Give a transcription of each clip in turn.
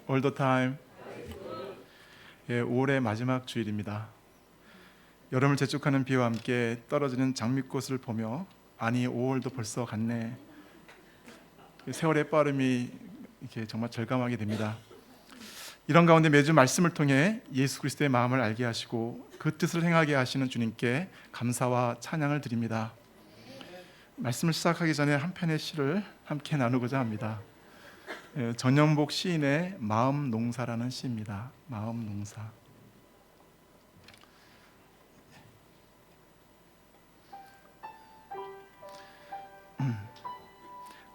All the time. 예, 5월의 마지막 주일입니다. 여름을 재촉하는 비와 함께 떨어지는 장미꽃을 보며 아니 5월도 벌써 갔네. 세월의 빠름이 이렇게 정말 절감하게 됩니다. 이런 가운데 매주 말씀을 통해 예수 그리스도의 마음을 알게 하시고 그 뜻을 행하게 하시는 주님께 감사와 찬양을 드립니다. 말씀을 시작하기 전에 한 편의 시를 함께 나누고자 합니다. 전영복 시인의 마음 농사라는 시입니다. 마음 농사.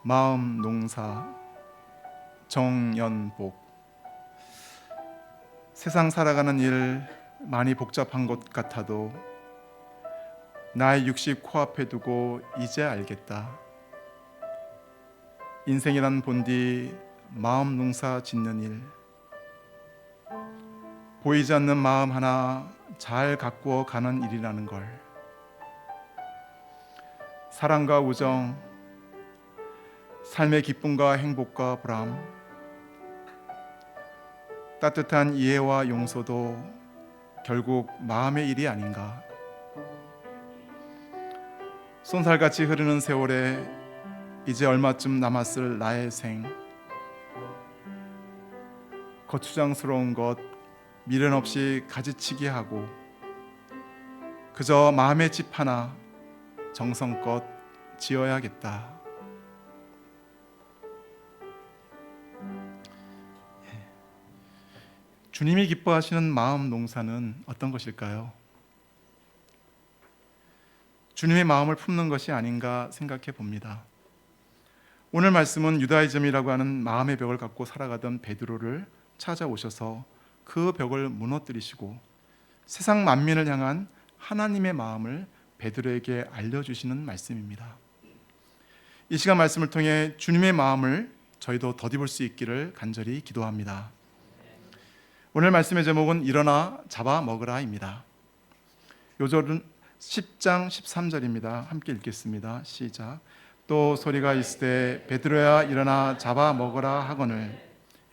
마음 농사 정연복. 세상 살아가는 일 많이 복잡한 것 같아도 나의 육식 코앞에 두고 이제 알겠다. 인생이란 본디 마음 농사 짓는 일, 보이지 않는 마음 하나 잘 가꾸어 가는 일이라는 걸. 사랑과 우정, 삶의 기쁨과 행복과 보람, 따뜻한 이해와 용서도 결국 마음의 일이 아닌가. 쏜살같이 흐르는 세월에 이제 얼마쯤 남았을 나의 생, 거추장스러운 것 미련 없이 가지치기 하고 그저 마음의 집 하나 정성껏 지어야겠다. 주님이 기뻐하시는 마음 농사는 어떤 것일까요? 주님의 마음을 품는 것이 아닌가 생각해 봅니다. 오늘 말씀은 유다이즘이라고 하는 마음의 벽을 갖고 살아가던 베드로를 찾아오셔서 그 벽을 무너뜨리시고 세상 만민을 향한 하나님의 마음을 베드로에게 알려주시는 말씀입니다. 이 시간 말씀을 통해 주님의 마음을 저희도 덧입을 수 있기를 간절히 기도합니다. 오늘 말씀의 제목은 일어나 잡아 먹으라입니다. 요절은 10장 13절입니다. 함께 읽겠습니다. 시작. 또 소리가 있으되 베드로야 일어나 잡아 먹으라 하거늘.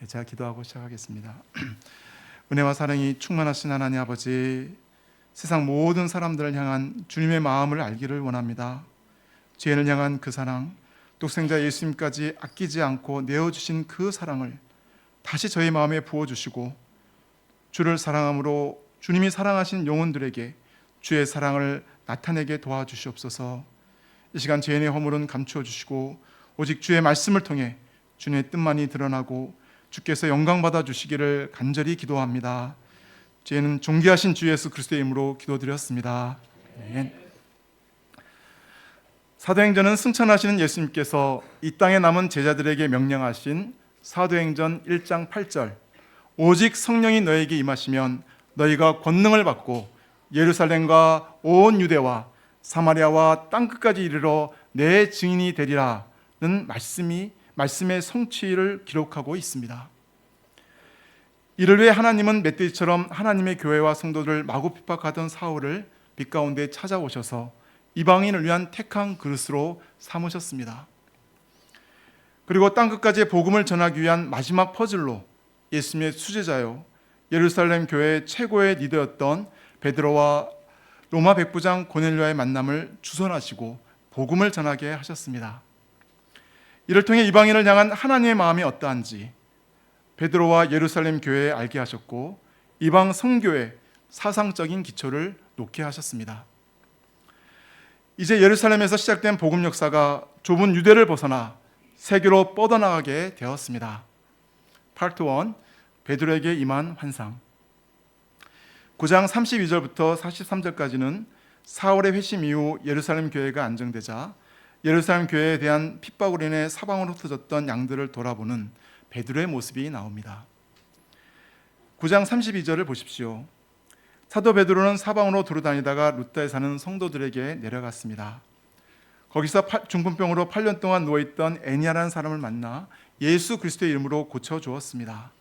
제가 기도하고 시작하겠습니다. 은혜와 사랑이 충만하신 하나님 아버지, 세상 모든 사람들을 향한 주님의 마음을 알기를 원합니다. 죄인을 향한 그 사랑, 독생자 예수님까지 아끼지 않고 내어주신 그 사랑을 다시 저희 마음에 부어주시고 주를 사랑함으로 주님이 사랑하신 영혼들에게 주의 사랑을 나타내게 도와주시옵소서. 이 시간 죄인의 허물은 감추어 주시고 오직 주의 말씀을 통해 주님의 뜻만이 드러나고 주께서 영광 받아 주시기를 간절히 기도합니다. 죄는 존귀하신 주 예수 그리스도의 이름으로 기도드렸습니다. 아멘. 사도행전은 승천하시는 예수님께서 이 땅에 남은 제자들에게 명령하신 사도행전 1장 8절, 오직 성령이 너에게 임하시면 너희가 권능을 받고 예루살렘과 온 유대와 사마리아와 땅끝까지 이르러 내 증인이 되리라는 말씀의 성취를 기록하고 있습니다. 이를 위해 하나님은 멧돼지처럼 하나님의 교회와 성도들을 마구 핍박하던 사울을 빛 가운데 찾아오셔서 이방인을 위한 택한 그릇으로 삼으셨습니다. 그리고 땅끝까지 복음을 전하기 위한 마지막 퍼즐로 예수님의 수제자요 예루살렘 교회의 최고의 리더였던 베드로와 로마 백부장 고넬료와의 만남을 주선하시고 복음을 전하게 하셨습니다. 이를 통해 이방인을 향한 하나님의 마음이 어떠한지 베드로와 예루살렘 교회에 알게 하셨고 이방 성교의 사상적인 기초를 놓게 하셨습니다. 이제 예루살렘에서 시작된 복음 역사가 좁은 유대를 벗어나 세계로 뻗어나가게 되었습니다. 파트 1, 베드로에게 임한 환상. 9장 32절부터 43절까지는 사울의 회심 이후 예루살렘 교회가 안정되자 예루살렘 교회에 대한 핍박으로 인해 사방으로 흩어졌던 양들을 돌아보는 베드로의 모습이 나옵니다. 9장 32절을 보십시오. 사도 베드로는 사방으로 돌아다니다가 루다에 사는 성도들에게 내려갔습니다. 거기서 중풍병으로 8년 동안 누워있던 애니아라는 사람을 만나 예수 그리스도의 이름으로 고쳐주었습니다.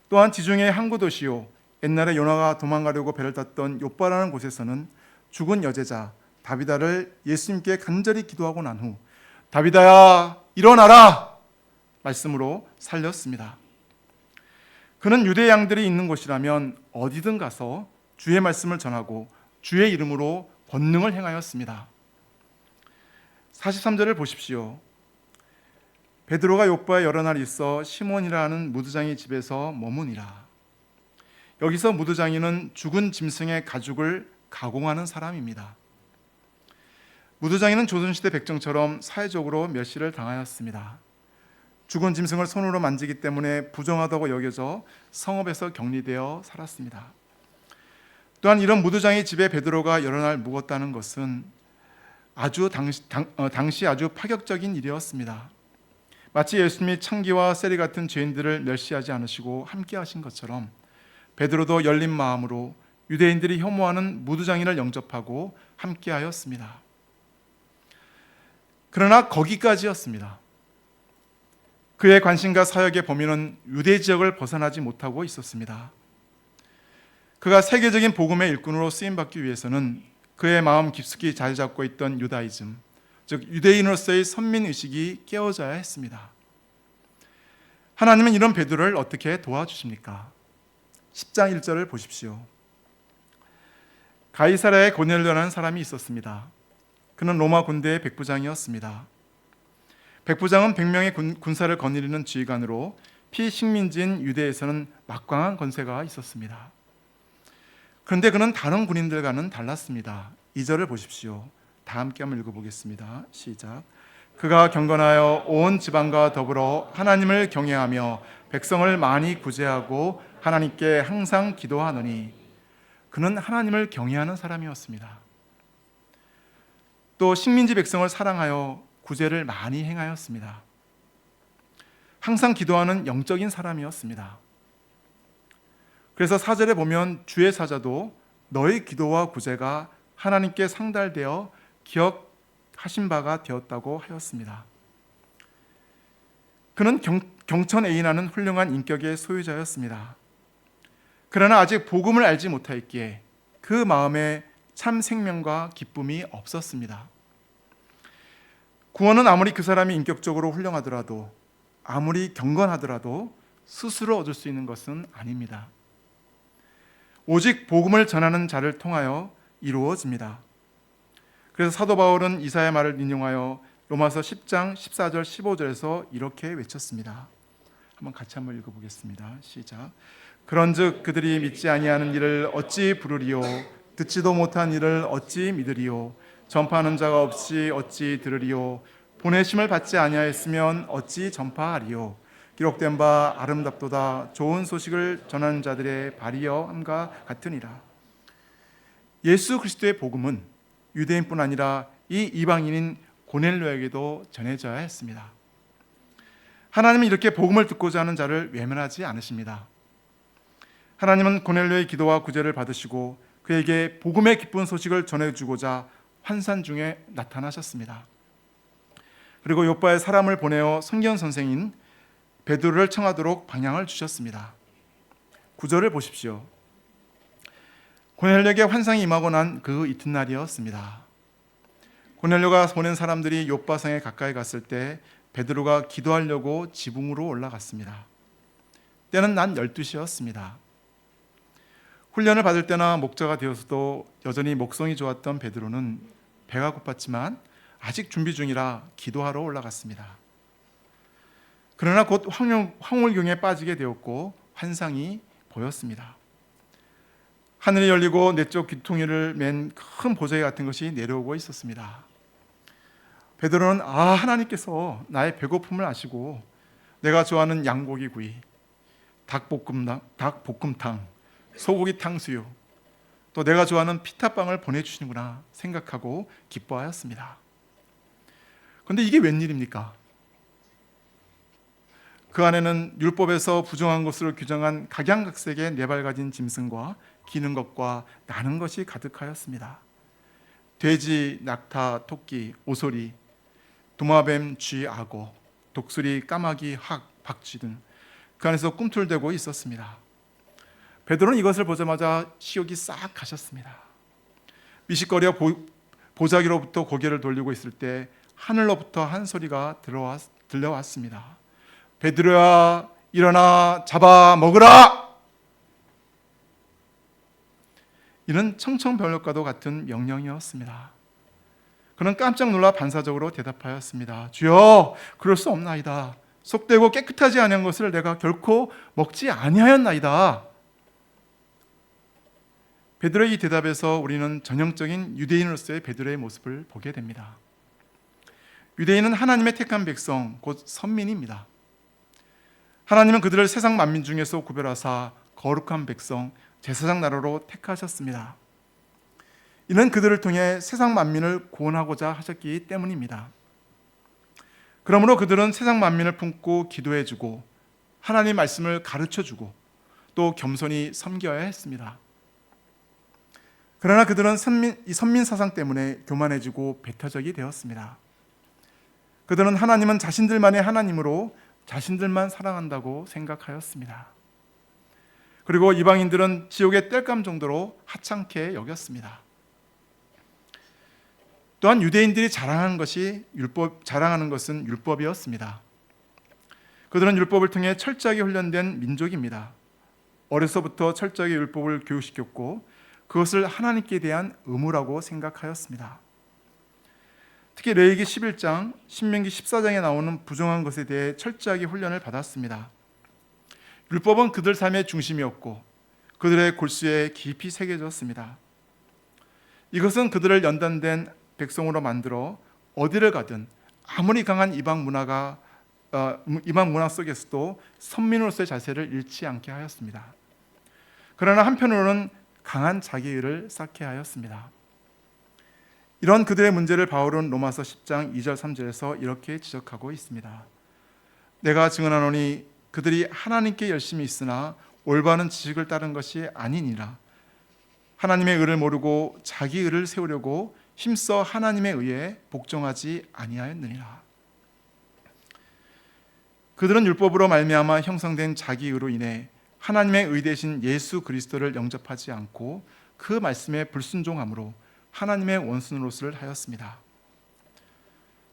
또한 지중해 항구 도시요 옛날에 요나가 도망가려고 배를 탔던 요빠라는 곳에서는 죽은 여제자 다비다를 예수님께 간절히 기도하고 난 후 다비다야 일어나라 말씀으로 살렸습니다. 그는 유대 양들이 있는 곳이라면 어디든 가서 주의 말씀을 전하고 주의 이름으로 권능을 행하였습니다. 43절을 보십시오. 베드로가 요바에 여러 날 있어 시몬이라는 무두장이 집에서 머무니라. 여기서 무두장이는 죽은 짐승의 가죽을 가공하는 사람입니다. 무두장이는 조선시대 백정처럼 사회적으로 멸시를 당하였습니다. 죽은 짐승을 손으로 만지기 때문에 부정하다고 여겨져 성읍에서 격리되어 살았습니다. 또한 이런 무두장이 집에 베드로가 여러 날 묵었다는 것은 당시 아주 파격적인 일이었습니다. 마치 예수님이 창기와 세리 같은 죄인들을 멸시하지 않으시고 함께 하신 것처럼 베드로도 열린 마음으로 유대인들이 혐오하는 무두장이를 영접하고 함께 하였습니다. 그러나 거기까지였습니다. 그의 관심과 사역의 범위는 유대 지역을 벗어나지 못하고 있었습니다. 그가 세계적인 복음의 일꾼으로 쓰임받기 위해서는 그의 마음 깊숙이 자리 잡고 있던 유다이즘, 즉 유대인으로서의 선민의식이 깨어져야 했습니다. 하나님은 이런 베드로를 어떻게 도와주십니까? 10장 1절을 보십시오. 가이사랴에 고넬료라는 사람이 있었습니다. 그는 로마 군대의 백부장이었습니다. 백부장은 100명의 군사를 거느리는 지휘관으로 피식민지인 유대에서는 막강한 권세가 있었습니다. 그런데 그는 다른 군인들과는 달랐습니다. 2절을 보십시오. 다 함께 한번 읽어보겠습니다. 시작. 그가 경건하여 온 지방과 더불어 하나님을 경외하며 백성을 많이 구제하고 하나님께 항상 기도하노니. 그는 하나님을 경외하는 사람이었습니다. 또 식민지 백성을 사랑하여 구제를 많이 행하였습니다. 항상 기도하는 영적인 사람이었습니다. 그래서 4절에 보면 주의 사자도 너의 기도와 구제가 하나님께 상달되어 기억하신 바가 되었다고 하였습니다. 그는 경천애인하는 훌륭한 인격의 소유자였습니다. 그러나 아직 복음을 알지 못하였기에 그 마음에 참 생명과 기쁨이 없었습니다. 구원은 아무리 그 사람이 인격적으로 훌륭하더라도, 아무리 경건하더라도 스스로 얻을 수 있는 것은 아닙니다. 오직 복음을 전하는 자를 통하여 이루어집니다. 그래서 사도 바울은 이사야 말을 인용하여 로마서 10장 14절 15절에서 이렇게 외쳤습니다. 같이 한번 읽어보겠습니다. 시작. 그런즉 그들이 믿지 아니하는 일을 어찌 부르리요? 듣지도 못한 일을 어찌 믿으리요? 전파하는 자가 없이 어찌 들으리요? 보내심을 받지 아니하였으면 어찌 전파하리요? 기록된 바 아름답도다 좋은 소식을 전하는 자들의 발이여 함과 같으니라. 예수 그리스도의 복음은 유대인뿐 아니라 이 이방인인 고넬료에게도 전해져야 했습니다. 하나님은 이렇게 복음을 듣고자 하는 자를 외면하지 않으십니다. 하나님은 고넬료의 기도와 구제를 받으시고 그에게 복음의 기쁜 소식을 전해주고자 환산 중에 나타나셨습니다. 그리고 요바에 사람을 보내어 성경 선생인 베드로를 청하도록 방향을 주셨습니다. 9절을 보십시오. 고넬료에게 환상이 임하고 난 그 이튿날이었습니다. 고넬료가 보낸 사람들이 요바성에 가까이 갔을 때 베드로가 기도하려고 지붕으로 올라갔습니다. 때는 낮 12시였습니다. 훈련을 받을 때나 목자가 되어서도 여전히 목성이 좋았던 베드로는 배가 고팠지만 아직 준비 중이라 기도하러 올라갔습니다. 그러나 곧 황홀경에 빠지게 되었고 환상이 보였습니다. 하늘이 열리고 내적 귀퉁이를 맨 큰 보자기 같은 것이 내려오고 있었습니다. 베드로는 하나님께서 나의 배고픔을 아시고 내가 좋아하는 양고기 구이, 닭볶음탕, 소고기 탕수육, 또 내가 좋아하는 피타빵을 보내주시는구나 생각하고 기뻐하였습니다. 그런데 이게 웬일입니까? 그 안에는 율법에서 부정한 것으로 규정한 각양각색의 네발 가진 짐승과 기는 것과 나는 것이 가득하였습니다. 돼지, 낙타, 토끼, 오소리, 도마뱀, 쥐, 악어, 독수리, 까마귀, 학, 박쥐 등 그 안에서 꿈틀대고 있었습니다. 베드로는 이것을 보자마자 식욕이 싹 가셨습니다. 미식거려 보자기로부터 고개를 돌리고 있을 때 하늘로부터 한 소리가 들려왔습니다. 베드로야 일어나 잡아 먹으라. 이는 청청벽력과도 같은 명령이었습니다. 그는 깜짝 놀라 반사적으로 대답하였습니다. 주여, 그럴 수 없나이다. 속되고 깨끗하지 아니한 것을 내가 결코 먹지 아니하였나이다. 베드로의 이 대답에서 우리는 전형적인 유대인으로서의 베드로의 모습을 보게 됩니다. 유대인은 하나님의 택한 백성, 곧 선민입니다. 하나님은 그들을 세상 만민 중에서 구별하사 거룩한 백성, 제사장 나라로 택하셨습니다. 이는 그들을 통해 세상 만민을 구원하고자 하셨기 때문입니다. 그러므로 그들은 세상 만민을 품고 기도해주고 하나님의 말씀을 가르쳐주고 또 겸손히 섬겨야 했습니다. 그러나 그들은 이 선민 사상 때문에 교만해지고 배타적이 되었습니다. 그들은 하나님은 자신들만의 하나님으로 자신들만 사랑한다고 생각하였습니다. 그리고 이방인들은 지옥의 땔감 정도로 하찮게 여겼습니다. 또한 유대인들이 자랑하는 것은 율법이었습니다. 그들은 율법을 통해 철저하게 훈련된 민족입니다. 어려서부터 철저하게 율법을 교육시켰고 그것을 하나님께 대한 의무라고 생각하였습니다. 특히 레위기 11장, 신명기 14장에 나오는 부정한 것에 대해 철저하게 훈련을 받았습니다. 율법은 그들 삶의 중심이었고 그들의 골수에 깊이 새겨졌습니다. 이것은 그들을 연단된 백성으로 만들어 어디를 가든 아무리 강한 이방 문화 속에서도 선민으로서의 자세를 잃지 않게 하였습니다. 그러나 한편으로는 강한 자기의를 쌓게 하였습니다. 이런 그들의 문제를 바울은 로마서 10장 2절 3절에서 이렇게 지적하고 있습니다. 내가 증언하노니 그들이 하나님께 열심히 있으나 올바른 지식을 따른 것이 아니니라. 하나님의 의를 모르고 자기 의를 세우려고 힘써 하나님의 의에 복종하지 아니하였느니라. 그들은 율법으로 말미암아 형성된 자기 의로 인해 하나님의 의 대신 예수 그리스도를 영접하지 않고 그 말씀에 불순종함으로 하나님의 원수 노릇을 하였습니다.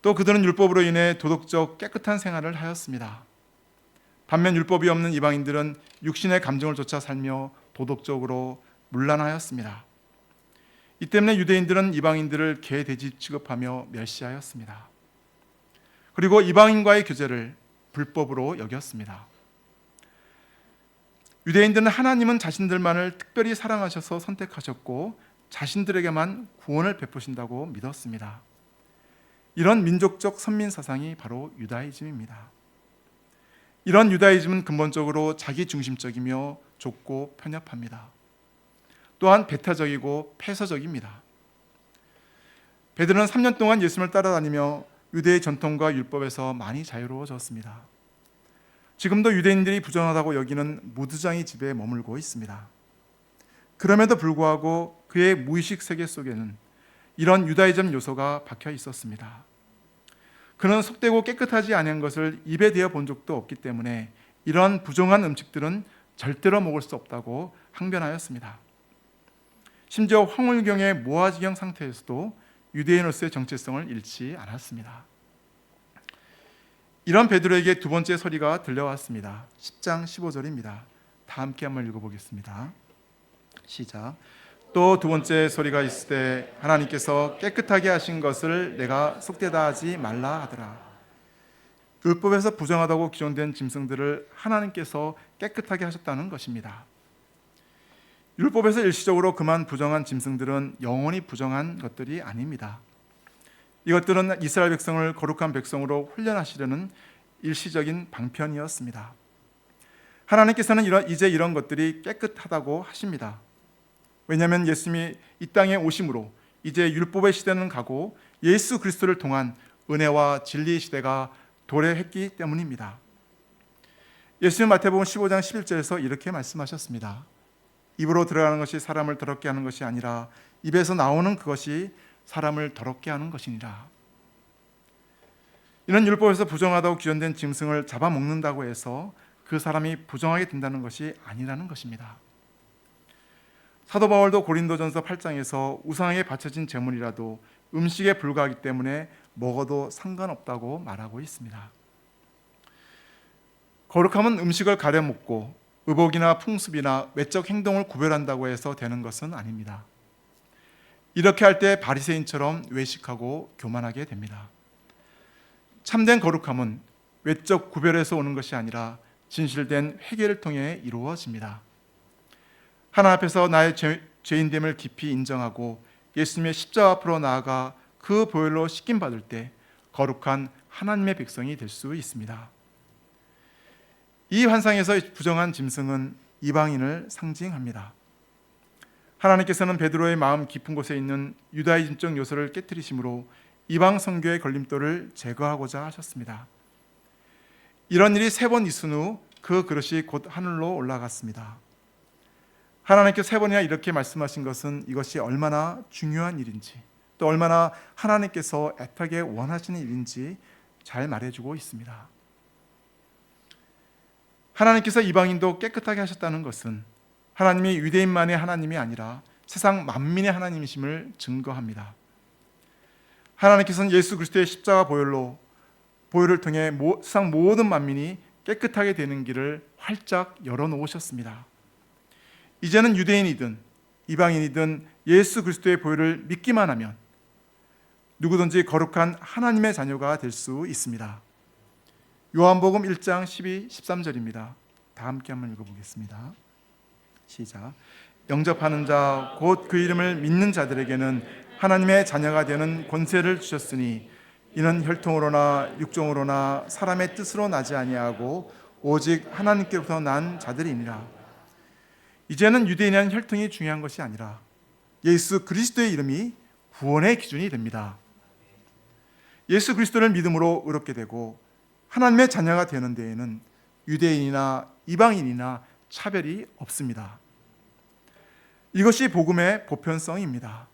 또 그들은 율법으로 인해 도덕적 깨끗한 생활을 하였습니다. 반면 율법이 없는 이방인들은 육신의 감정을 쫓아 살며 도덕적으로 문란하였습니다. 이 때문에 유대인들은 이방인들을 개, 돼지 취급하며 멸시하였습니다. 그리고 이방인과의 교제를 불법으로 여겼습니다. 유대인들은 하나님은 자신들만을 특별히 사랑하셔서 선택하셨고 자신들에게만 구원을 베푸신다고 믿었습니다. 이런 민족적 선민 사상이 바로 유다이즘입니다. 이런 유다이즘은 근본적으로 자기중심적이며 좁고 편협합니다. 또한 배타적이고 폐쇄적입니다. 베드로는 3년 동안 예수님을 따라다니며 유대의 전통과 율법에서 많이 자유로워졌습니다. 지금도 유대인들이 부정하다고 여기는 무드장이 집에 머물고 있습니다. 그럼에도 불구하고 그의 무의식 세계 속에는 이런 유다이즘 요소가 박혀 있었습니다. 그는 속되고 깨끗하지 않은 것을 입에 대어 본 적도 없기 때문에 이런 부정한 음식들은 절대로 먹을 수 없다고 항변하였습니다. 심지어 황홀경의 모아지경 상태에서도 유대인으로서의 정체성을 잃지 않았습니다. 이런 베드로에게 두 번째 소리가 들려왔습니다. 10장 15절입니다. 다 함께 한번 읽어보겠습니다. 시작. 또 두 번째 소리가 있을 때 하나님께서 깨끗하게 하신 것을 내가 속되다 하지 말라 하더라. 율법에서 부정하다고 규정된 짐승들을 하나님께서 깨끗하게 하셨다는 것입니다. 율법에서 일시적으로 그만 부정한 짐승들은 영원히 부정한 것들이 아닙니다. 이것들은 이스라엘 백성을 거룩한 백성으로 훈련하시려는 일시적인 방편이었습니다. 하나님께서는 이제 이런 것들이 깨끗하다고 하십니다. 왜냐하면 예수님이 이 땅에 오심으로 이제 율법의 시대는 가고 예수 그리스도를 통한 은혜와 진리의 시대가 도래했기 때문입니다. 예수님 마태복음 15장 11절에서 이렇게 말씀하셨습니다. 입으로 들어가는 것이 사람을 더럽게 하는 것이 아니라 입에서 나오는 그것이 사람을 더럽게 하는 것이니라. 이는 율법에서 부정하다고 규정된 짐승을 잡아먹는다고 해서 그 사람이 부정하게 된다는 것이 아니라는 것입니다. 사도 바울도 고린도전서 8장에서 우상에게 바쳐진 제물이라도 음식에 불과하기 때문에 먹어도 상관없다고 말하고 있습니다. 거룩함은 음식을 가려 먹고 의복이나 풍습이나 외적 행동을 구별한다고 해서 되는 것은 아닙니다. 이렇게 할 때 바리새인처럼 외식하고 교만하게 됩니다. 참된 거룩함은 외적 구별에서 오는 것이 아니라 진실된 회개를 통해 이루어집니다. 하나님 앞에서 나의 죄인됨을 깊이 인정하고 예수님의 십자가 앞으로 나아가 그 보혈로 씻김 받을 때 거룩한 하나님의 백성이 될 수 있습니다. 이 환상에서 부정한 짐승은 이방인을 상징합니다. 하나님께서는 베드로의 마음 깊은 곳에 있는 유다이즘적 요소를 깨뜨리심으로 이방 선교의 걸림돌을 제거하고자 하셨습니다. 이런 일이 3번 있은 후 그 그릇이 곧 하늘로 올라갔습니다. 하나님께서 3번이나 이렇게 말씀하신 것은 이것이 얼마나 중요한 일인지, 또 얼마나 하나님께서 애타게 원하시는 일인지 잘 말해주고 있습니다. 하나님께서 이방인도 깨끗하게 하셨다는 것은 하나님이 유대인만의 하나님이 아니라 세상 만민의 하나님이심을 증거합니다. 하나님께서는 예수 그리스도의 십자가 보혈을 통해 세상 모든 만민이 깨끗하게 되는 길을 활짝 열어놓으셨습니다. 이제는 유대인이든 이방인이든 예수 그리스도의 보혈을 믿기만 하면 누구든지 거룩한 하나님의 자녀가 될 수 있습니다. 요한복음 1장 12, 13절입니다. 다 함께 한번 읽어보겠습니다. 시작. 영접하는 자 곧 그 이름을 믿는 자들에게는 하나님의 자녀가 되는 권세를 주셨으니 이는 혈통으로나 육종으로나 사람의 뜻으로 나지 아니하고 오직 하나님께로부터 난 자들이니라. 이제는 유대인이란 혈통이 중요한 것이 아니라 예수 그리스도의 이름이 구원의 기준이 됩니다. 예수 그리스도를 믿음으로 의롭게 되고 하나님의 자녀가 되는 데에는 유대인이나 이방인이나 차별이 없습니다. 이것이 복음의 보편성입니다.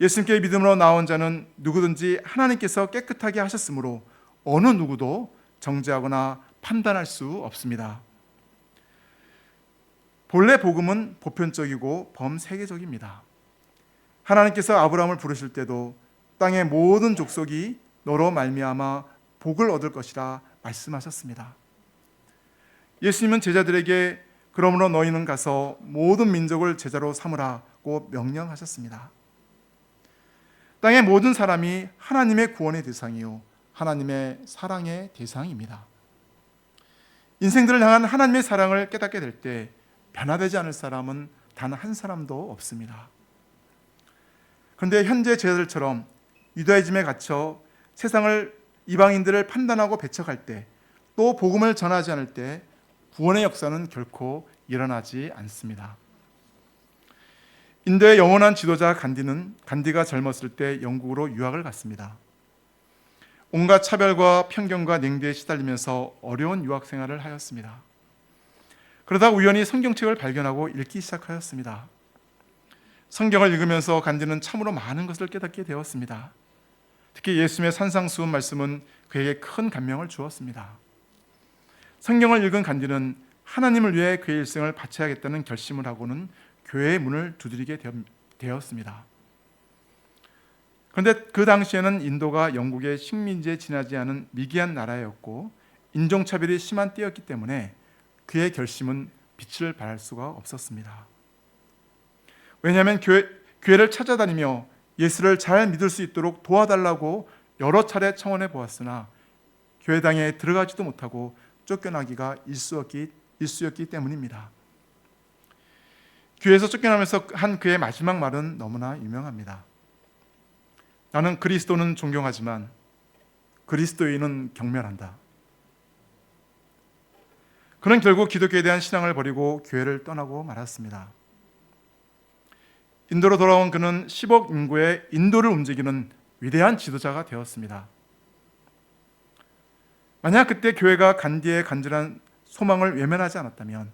예수님께 믿음으로 나온 자는 누구든지 하나님께서 깨끗하게 하셨으므로 어느 누구도 정죄하거나 판단할 수 없습니다. 본래 복음은 보편적이고 범세계적입니다. 하나님께서 아브라함을 부르실 때도 땅의 모든 족속이 너로 말미암아 복을 얻을 것이라 말씀하셨습니다. 예수님은 제자들에게 그러므로 너희는 가서 모든 민족을 제자로 삼으라고 명령하셨습니다. 땅의 모든 사람이 하나님의 구원의 대상이요 하나님의 사랑의 대상입니다. 인생들을 향한 하나님의 사랑을 깨닫게 될 때 변화되지 않을 사람은 단 한 사람도 없습니다. 그런데 현재 제자들처럼 유다이즘에 갇혀 세상을 이방인들을 판단하고 배척할 때, 또 복음을 전하지 않을 때 구원의 역사는 결코 일어나지 않습니다. 인도의 영원한 지도자 간디가 젊었을 때 영국으로 유학을 갔습니다. 온갖 차별과 편견과 냉대에 시달리면서 어려운 유학 생활을 하였습니다. 그러다 우연히 성경책을 발견하고 읽기 시작하였습니다. 성경을 읽으면서 간디는 참으로 많은 것을 깨닫게 되었습니다. 특히 예수님의 산상수훈 말씀은 그에게 큰 감명을 주었습니다. 성경을 읽은 간디는 하나님을 위해 그의 일생을 바쳐야겠다는 결심을 하고는 교회의 문을 두드리게 되었습니다. 그런데 그 당시에는 인도가 영국의 식민지에 지나지 않은 미개한 나라였고 인종차별이 심한 때였기 때문에 그의 결심은 빛을 발할 수가 없었습니다. 왜냐하면 교회를 찾아다니며 예수를 잘 믿을 수 있도록 도와달라고 여러 차례 청원해 보았으나 교회당에 들어가지도 못하고 쫓겨나기가 일쑤였기 때문입니다. 교회에서 쫓겨나면서 한 그의 마지막 말은 너무나 유명합니다. 나는 그리스도는 존경하지만 그리스도인은 경멸한다. 그는 결국 기독교에 대한 신앙을 버리고 교회를 떠나고 말았습니다. 인도로 돌아온 그는 10억 인구의 인도를 움직이는 위대한 지도자가 되었습니다. 만약 그때 교회가 간디의 간절한 소망을 외면하지 않았다면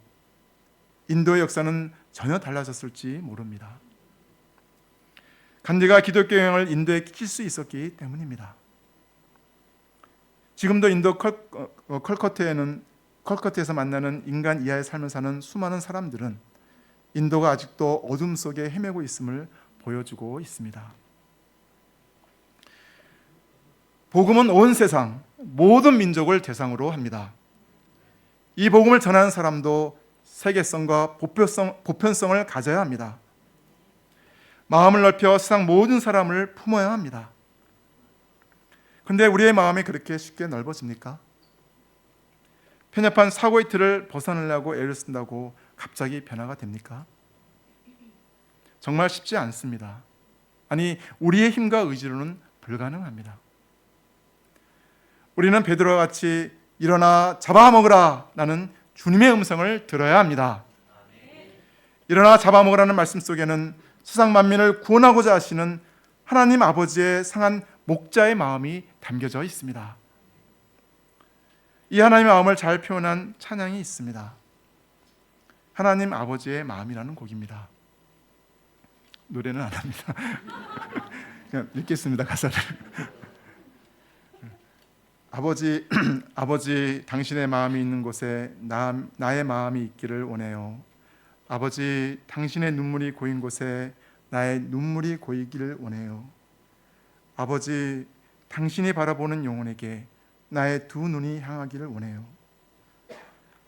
인도의 역사는 전혀 달라졌을지 모릅니다. 간디가 기독교 영향을 인도에 끼칠 수 있었기 때문입니다. 지금도 인도 컬커트에서 만나는 인간 이하의 삶을 사는 수많은 사람들은 인도가 아직도 어둠 속에 헤매고 있음을 보여주고 있습니다. 복음은 온 세상 모든 민족을 대상으로 합니다. 이 복음을 전하는 사람도 세계성과 보편성을 가져야 합니다. 마음을 넓혀 세상 모든 사람을 품어야 합니다. 그런데 우리의 마음이 그렇게 쉽게 넓어집니까? 편협한 사고의 틀을 벗어나려고 애를 쓴다고 갑자기 변화가 됩니까? 정말 쉽지 않습니다. 아니, 우리의 힘과 의지로는 불가능합니다. 우리는 베드로와 같이 일어나 잡아먹으라 라는 주님의 음성을 들어야 합니다. 일어나 잡아먹으라는 말씀 속에는 세상 만민을 구원하고자 하시는 하나님 아버지의 상한 목자의 마음이 담겨져 있습니다. 이 하나님의 마음을 잘 표현한 찬양이 있습니다. 하나님 아버지의 마음이라는 곡입니다. 노래는 안 합니다. 그냥 읽겠습니다, 가사를. 아버지, 당신의 마음이 있는 곳에 나의 마음이 있기를 원해요. 아버지, 당신의 눈물이 고인 곳에 나의 눈물이 고이기를 원해요. 아버지, 당신이 바라보는 영혼에게 나의 두 눈이 향하기를 원해요.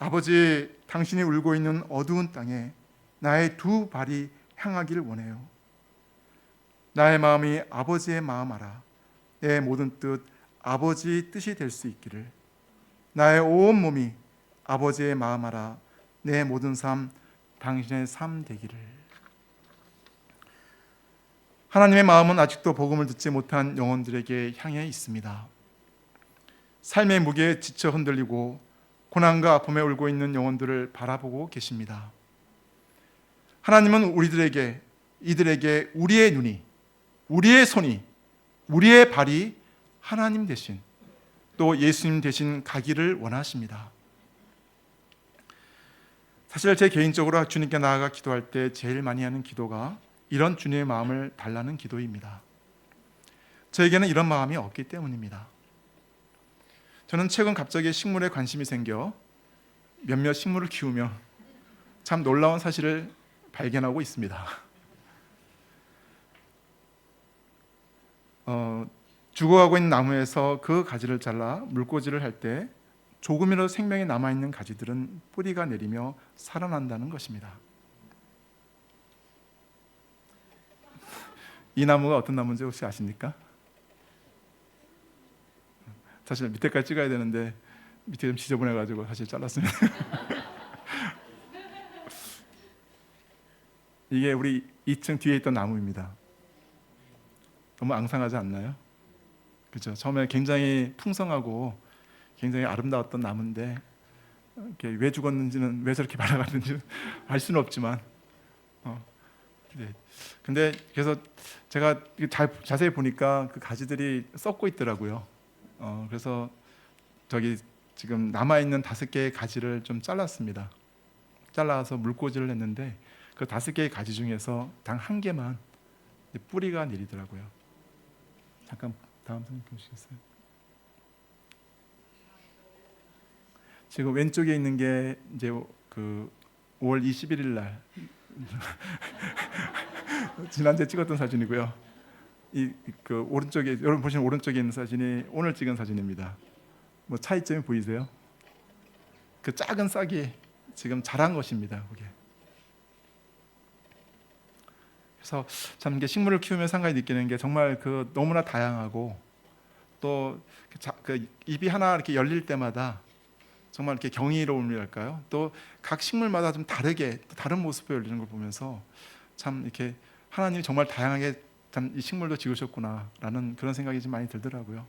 아버지, 당신이 울고 있는 어두운 땅에 나의 두 발이 향하기를 원해요. 나의 마음이 아버지의 마음 알아 내 모든 뜻 아버지의 뜻이 될 수 있기를. 나의 온 몸이 아버지의 마음 알아 내 모든 삶 당신의 삶 되기를. 하나님의 마음은 아직도 복음을 듣지 못한 영혼들에게 향해 있습니다. 삶의 무게에 지쳐 흔들리고 고난과 아픔에 울고 있는 영혼들을 바라보고 계십니다. 하나님은 이들에게 우리의 눈이, 우리의 손이, 우리의 발이 하나님 대신 또 예수님 대신 가기를 원하십니다. 사실 제 개인적으로 주님께 나아가 기도할 때 제일 많이 하는 기도가 이런 주님의 마음을 달라는 기도입니다. 저에게는 이런 마음이 없기 때문입니다. 저는 최근 갑자기 식물에 관심이 생겨 몇몇 식물을 키우며 참 놀라운 사실을 발견하고 있습니다. 죽어가고 있는 나무에서 그 가지를 잘라 물꽂이를 할 때 조금이라도 생명이 남아있는 가지들은 뿌리가 내리며 살아난다는 것입니다. 이 나무가 어떤 나무인지 혹시 아십니까? 사실 밑에까지 찍어야 되는데 밑에 좀 지저분해가지고 사실 잘랐습니다. 이게 우리 2층 뒤에 있던 나무입니다. 너무 앙상하지 않나요? 그렇죠? 처음에 굉장히 풍성하고 굉장히 아름다웠던 나무인데 왜 죽었는지는 왜 저렇게 말아갔는지는 알 수는 없지만 근데 그래서 제가 자세히 보니까 그 가지들이 썩고 있더라고요. 그래서 저기 지금 남아있는 5개의 가지를 좀 잘랐습니다. 잘라서 물꽂이를 했는데 그 5개의 가지 중에서 단 1개만 뿌리가 내리더라고요. 잠깐 다음 선생님 보시겠어요? 지금 왼쪽에 있는 게 이제 그 5월 21일 날 지난주에 찍었던 사진이고요. 그 오른쪽에 여러분 보시는 오른쪽에 있는 사진이 오늘 찍은 사진입니다. 뭐 차이점이 보이세요? 그 작은 싹이 지금 자란 것입니다. 그게. 그래서 참 이게 식물을 키우면 상당히 느끼는 게 정말 그 너무나 다양하고 또 그 잎이 하나 이렇게 열릴 때마다 정말 이렇게 경이로움이랄까요? 또 각 식물마다 좀 다르게 또 다른 모습으로 열리는 걸 보면서 참 이렇게 하나님이 정말 다양하게 참 이 식물도 지으셨구나라는 그런 생각이 좀 많이 들더라고요.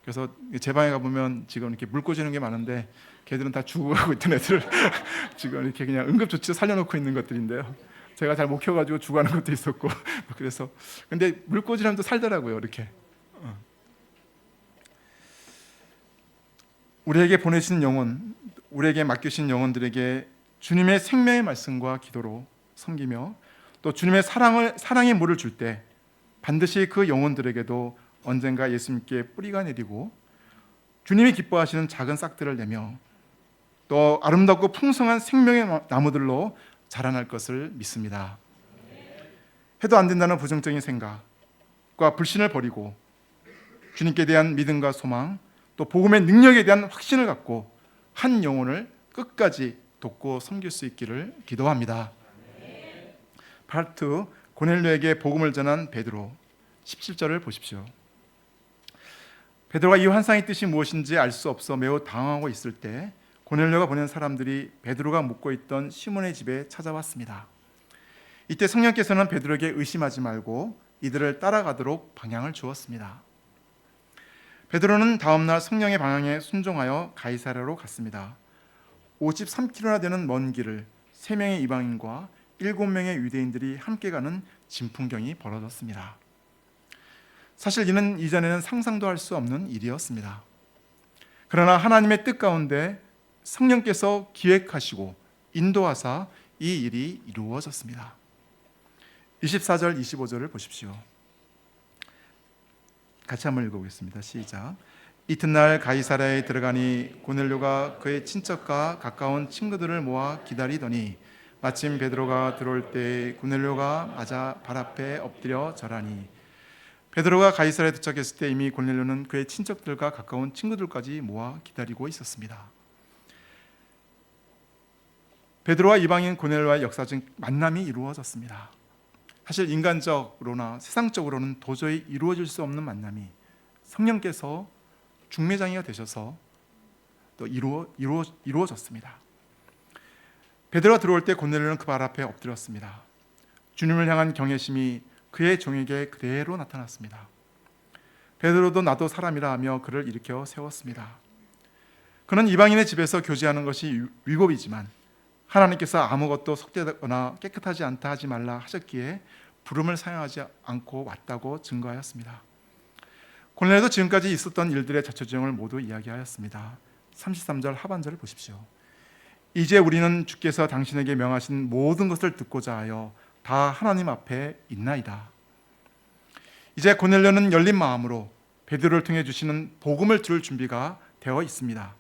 그래서 제 방에 가보면 지금 이렇게 물 꽂이는 게 많은데 걔들은 다 죽어가고 있던 애들을 지금 이렇게 그냥 응급조치로 살려놓고 있는 것들인데요. 제가 잘 못 키워가지고 죽어가는 것도 있었고 그래서 근데 물 꽂이라면 또 살더라고요. 이렇게 우리에게 보내신 영혼, 우리에게 맡기신 영혼들에게 주님의 생명의 말씀과 기도로 섬기며 또 주님의 사랑의 물을 줄 때 반드시 그 영혼들에게도 언젠가 예수님께 뿌리가 내리고 주님이 기뻐하시는 작은 싹들을 내며 또 아름답고 풍성한 생명의 나무들로 자라날 것을 믿습니다. 해도 안 된다는 부정적인 생각과 불신을 버리고 주님께 대한 믿음과 소망 또 복음의 능력에 대한 확신을 갖고 한 영혼을 끝까지 돕고 섬길 수 있기를 기도합니다. 파트 2, 고넬료에게 복음을 전한 베드로. 17절을 보십시오. 베드로가 이 환상의 뜻이 무엇인지 알 수 없어 매우 당황하고 있을 때 고넬료가 보낸 사람들이 베드로가 묵고 있던 시몬의 집에 찾아왔습니다. 이때 성령께서는 베드로에게 의심하지 말고 이들을 따라가도록 방향을 주었습니다. 베드로는 다음날 성령의 방향에 순종하여 가이사랴로 갔습니다. 53km나 되는 먼 길을 3명의 이방인과 7명의 유대인들이 함께 가는 진풍경이 벌어졌습니다. 사실 이는 이전에는 상상도 할 수 없는 일이었습니다. 그러나 하나님의 뜻 가운데 성령께서 기획하시고 인도하사 이 일이 이루어졌습니다. 24절, 25절을 보십시오. 같이 한번 읽어보겠습니다. 시작. 이튿날 가이사랴에 들어가니 고넬료가 그의 친척과 가까운 친구들을 모아 기다리더니 마침 베드로가 들어올 때 고넬료가 맞아 발 앞에 엎드려 절하니 베드로가 가이사랴에 도착했을 때 이미 고넬료는 그의 친척들과 가까운 친구들까지 모아 기다리고 있었습니다. 베드로와 이방인 고넬료와의 역사적 만남이 이루어졌습니다. 사실 인간적으로나 세상적으로는 도저히 이루어질 수 없는 만남이 성령께서 중매장이가 되셔서 또 이루어졌습니다. 베드로가 들어올 때 고넬료는 그 발 앞에 엎드렸습니다. 주님을 향한 경외심이 그의 종에게 그대로 나타났습니다. 베드로도 나도 사람이라 하며 그를 일으켜 세웠습니다. 그는 이방인의 집에서 교제하는 것이 위법이지만 하나님께서 아무것도 속되거나 깨끗하지 않다 하지 말라 하셨기에 부름을 사용하지 않고 왔다고 증거하였습니다. 고넬료도 지금까지 있었던 일들의 자초지종을 모두 이야기하였습니다. 33절 하반절을 보십시오. 이제 우리는 주께서 당신에게 명하신 모든 것을 듣고자 하여 다 하나님 앞에 있나이다. 이제 고넬료는 열린 마음으로 베드로를 통해 주시는 복음을 들을 준비가 되어 있습니다.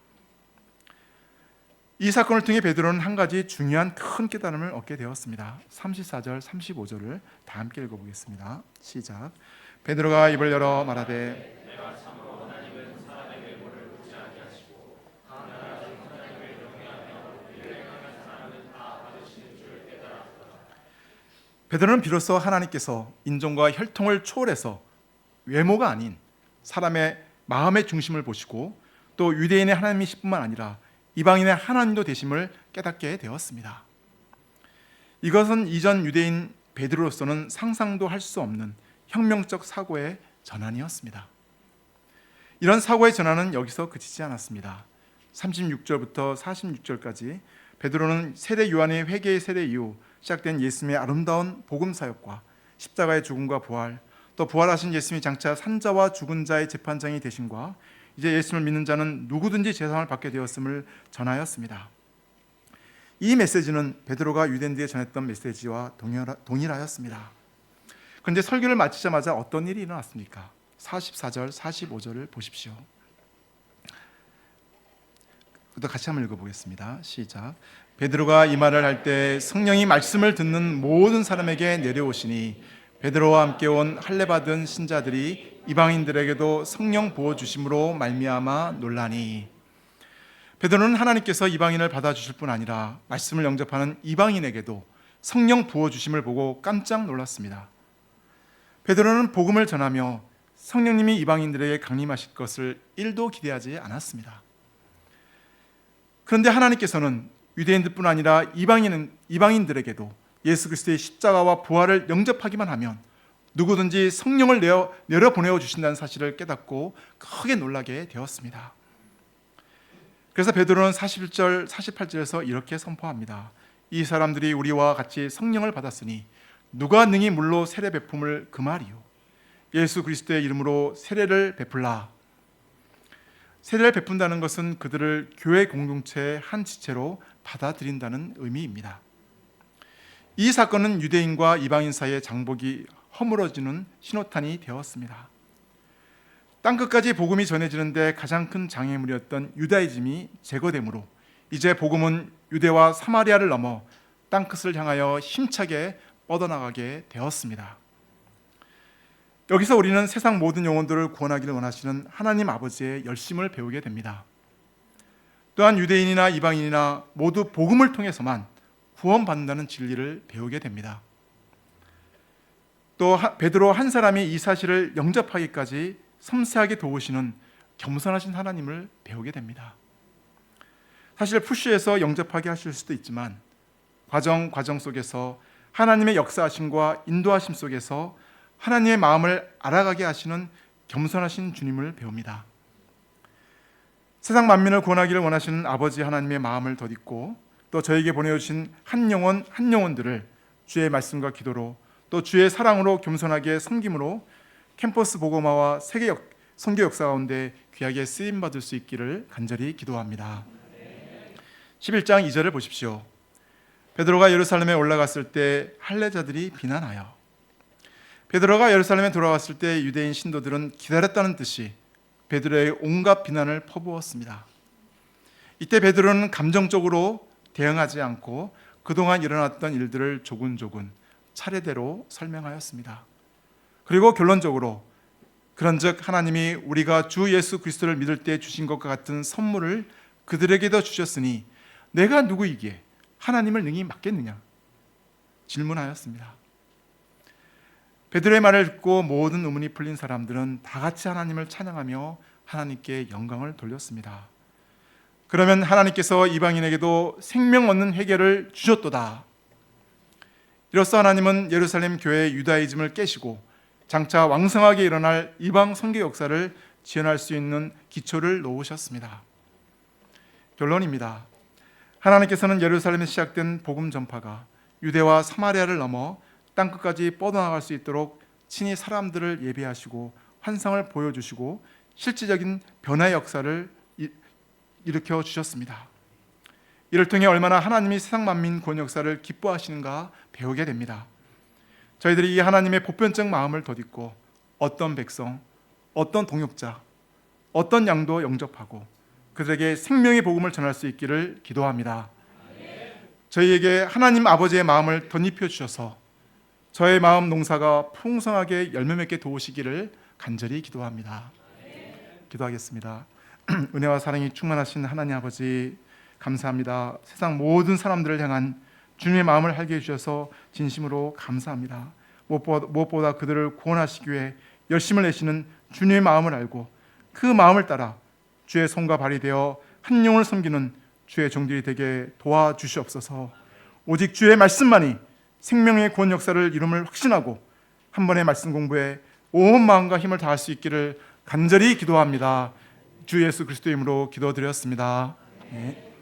이 사건을 통해 베드로는 한 가지 중요한 큰 깨달음을 얻게 되었습니다. 34절, 35절을 다 함께 읽어보겠습니다. 시작. 베드로가 입을 열어 말하되 베드로는 비로소 하나님께서 인종과 혈통을 초월해서 외모가 아닌 사람의 마음의 중심을 보시고 또 유대인의 하나님이실 뿐만 아니라 이방인의 하나님도 되심을 깨닫게 되었습니다. 이것은 이전 유대인 베드로로서는 상상도 할 수 없는 혁명적 사고의 전환이었습니다. 이런 사고의 전환은 여기서 그치지 않았습니다. 36절부터 46절까지 베드로는 세례 요한의 회개의 세례 이후 시작된 예수님의 아름다운 복음 사역과 십자가의 죽음과 부활, 또 부활하신 예수님이 장차 산자와 죽은 자의 재판장이 되심과 이제 예수님을 믿는 자는 누구든지 재산을 받게 되었음을 전하였습니다. 이 메시지는 베드로가 유대인들에게 전했던 메시지와 동일하였습니다. 그런데 설교를 마치자마자 어떤 일이 일어났습니까? 44절, 45절을 보십시오. 또 같이 한번 읽어보겠습니다. 시작. 베드로가 이 말을 할 때 성령이 말씀을 듣는 모든 사람에게 내려오시니 베드로와 함께 온 할례 받은 신자들이 이방인들에게도 성령 부어 주심으로 말미암아 놀라니. 베드로는 하나님께서 이방인을 받아주실 뿐 아니라 말씀을 영접하는 이방인에게도 성령 부어 주심을 보고 깜짝 놀랐습니다. 베드로는 복음을 전하며 성령님이 이방인들에게 강림하실 것을 1도 기대하지 않았습니다. 그런데 하나님께서는 유대인들뿐 아니라 이방인들에게도 예수 그리스도의 십자가와 부활을 영접하기만 하면 누구든지 성령을 내려 보내어 주신다는 사실을 깨닫고 크게 놀라게 되었습니다. 그래서 베드로는 41절, 48절에서 이렇게 선포합니다. 이 사람들이 우리와 같이 성령을 받았으니 누가 능히 물로 세례 베품을 금하리요. 예수 그리스도의 이름으로 세례를 베풀라. 세례를 베푼다는 것은 그들을 교회 공동체의 한 지체로 받아들인다는 의미입니다. 이 사건은 유대인과 이방인 사이의 장벽이 허물어지는 신호탄이 되었습니다. 땅끝까지 복음이 전해지는데 가장 큰 장애물이었던 유다이즘이 제거되므로 이제 복음은 유대와 사마리아를 넘어 땅끝을 향하여 힘차게 뻗어나가게 되었습니다. 여기서 우리는 세상 모든 영혼들을 구원하기를 원하시는 하나님 아버지의 열심을 배우게 됩니다. 또한 유대인이나 이방인이나 모두 복음을 통해서만 구원받는다는 진리를 배우게 됩니다. 또 베드로 한 사람이 이 사실을 영접하기까지 섬세하게 도우시는 겸손하신 하나님을 배우게 됩니다. 사실 푸시에서 영접하게 하실 수도 있지만 과정 속에서 하나님의 역사하심과 인도하심 속에서 하나님의 마음을 알아가게 하시는 겸손하신 주님을 배웁니다. 세상 만민을 구원하기를 원하시는 아버지 하나님의 마음을 덧입고 또 저에게 보내주신 한 영혼들을 주의 말씀과 기도로 또 주의 사랑으로 겸손하게 섬김으로 캠퍼스 복음화와 세계 선교 역사 가운데 귀하게 쓰임받을 수 있기를 간절히 기도합니다. 11장 2절을 보십시오. 베드로가 예루살렘에 올라갔을 때 할례자들이 비난하여. 베드로가 예루살렘에 돌아왔을 때 유대인 신도들은 기다렸다는 듯이 베드로의 온갖 비난을 퍼부었습니다. 이때 베드로는 감정적으로 대응하지 않고 그동안 일어났던 일들을 조근조근 차례대로 설명하였습니다. 그리고 결론적으로 그런즉 하나님이 우리가 주 예수 그리스도를 믿을 때 주신 것과 같은 선물을 그들에게도 주셨으니 내가 누구이기에 하나님을 능히 맡겠느냐 질문하였습니다. 베드로의 말을 듣고 모든 의문이 풀린 사람들은 다 같이 하나님을 찬양하며 하나님께 영광을 돌렸습니다. 그러면 하나님께서 이방인에게도 생명 얻는 회개를 주셨도다. 이로써 하나님은 예루살렘 교회의 유다이즘을 깨시고 장차 왕성하게 일어날 이방 선교 역사를 지원할 수 있는 기초를 놓으셨습니다. 결론입니다. 하나님께서는 예루살렘에 시작된 복음 전파가 유대와 사마리아를 넘어 땅끝까지 뻗어나갈 수 있도록 친히 사람들을 예비하시고 환상을 보여주시고 실질적인 변화의 역사를 일으켜 주셨습니다. 이를 통해 얼마나 하나님이 세상 만민 구원 역사를 기뻐하시는가 배우게 됩니다. 저희들이 이 하나님의 보편적 마음을 덧입고 어떤 백성, 어떤 동역자, 어떤 양도 영접하고 그들에게 생명의 복음을 전할 수 있기를 기도합니다. 저희에게 하나님 아버지의 마음을 덧입혀 주셔서 저의 마음 농사가 풍성하게 열매 맺게 도우시기를 간절히 기도합니다. 기도하겠습니다. 은혜와 사랑이 충만하신 하나님 아버지 감사합니다. 세상 모든 사람들을 향한 주님의 마음을 알게 해주셔서 진심으로 감사합니다. 무엇보다 그들을 구원하시기 위해 열심을 내시는 주님의 마음을 알고 그 마음을 따라 주의 손과 발이 되어 한 영혼을 섬기는 주의 종들이 되게 도와주시옵소서. 오직 주의 말씀만이 생명의 구원 역사를 이룸을 확신하고 한 번의 말씀 공부에 온 마음과 힘을 다할 수 있기를 간절히 기도합니다. 주 예수 그리스도의 이름으로 기도드렸습니다. 네.